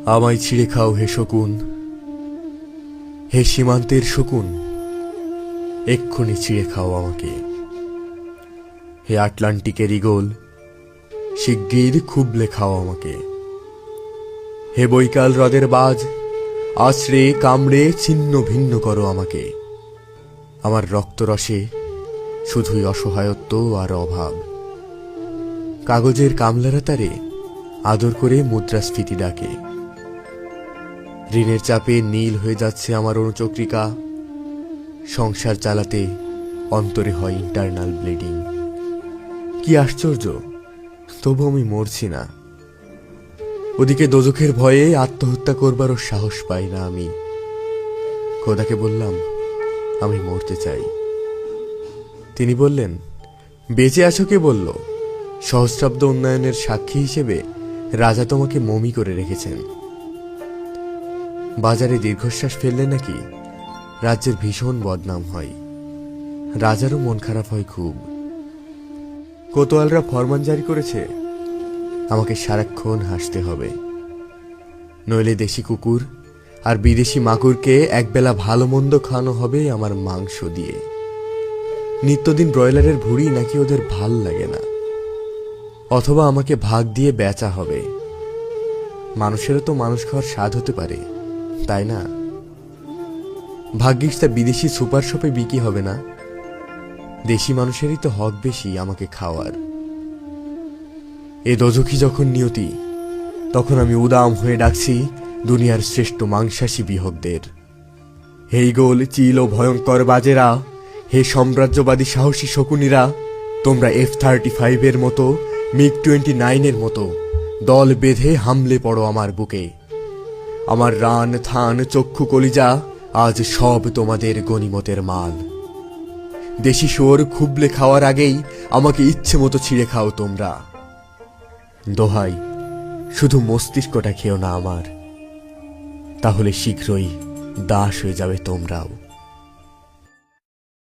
আমায় ছিঁড়ে খাও হে শকুন, হে সীমান্তের শকুন, এক্ষুনি ছিঁড়ে খাও আমাকে। হে আটলান্টিকের ঈগল, শিগগির খুবলে খাও আমাকে। হে বৈকাল হ্রদের বাজ, আছড়ে কামড়ে ছিন্ন ভিন্ন করো আমাকে। আমার রক্তরসে শুধুই অসহায়ত্ব আর অভাব। কাগজের কামলারা তারে আদর করে মুদ্রাস্ফীতি ডাকে। ঋণের চাপে নীল হয়ে যাচ্ছে আমার অনুচক্রিকা। সংসার চালাতে অন্তরে হয় ইন্টারনাল ব্লিডিং। কি আশ্চর্য, তবু আমি মরছি না। ওদিকে দোজখের ভয়ে আত্মহত্যা করবারও সাহস পাই না আমি। খোদাকে বললাম আমি মরতে চাই। তিনি বললেন, বেঁচে আছো কে বলল? সহস্রাব্দ উন্নয়নের সাক্ষী হিসেবে রাজা তোমাকে মমি করে রেখেছেন। বাজারে দীর্ঘশ্বাস ফেললে নাকি রাজ্যের ভীষণ বদনাম হয়। রাজারও মন খারাপ হয় খুব। কোতোয়ালরা ফরমান জারি করেছে, আমাকে সারাক্ষণ হাসতে হবে, নইলে দেশি কুকুর আর বিদেশি মাকুরকে একবেলা ভালো মন্দ খাওয়ানো হবে আমার মাংস দিয়ে। নিত্যদিন ব্রয়লারের ভুঁড়ি নাকি ওদের ভাল লাগে না। অথবা আমাকে ভাগ দিয়ে বেচা হবে। মানুষেরও তো মানুষ খাওয়ার স্বাদ হতে পারে, তাই না? ভাগ্যিস তা বিদেশি সুপার শপে বিক্রি হবে না। দেশি মানুষেরই তো হক বেশি আমাকে খাওয়ার। এ দোজখী যখন নিয়তি, তখন আমি উদাম হয়ে ডাকছি দুনিয়ার শ্রেষ্ঠ মাংসাশী বিহকদের। হে ঈগল, চিল ও ভয়ঙ্কর বাজেরা, হে সাম্রাজ্যবাদী সাহসী শকুনিরা, তোমরা F-35 মতো, MiG-29 মতো দল বেঁধে হামলে পড়ো আমার বুকে। আমার রান থান চক্ষু কলিজা আজ সব তোমাদের গনিমতের মাল। দেশি শুয়োর খুবলে খাওয়ার আগেই আমাকে ইচ্ছে মতো ছিঁড়ে খাও তোমরা। দোহাই, শুধু মস্তিষ্কটা খেও না আমার, তাহলে শীঘ্রই দাস হয়ে যাবে তোমরাও।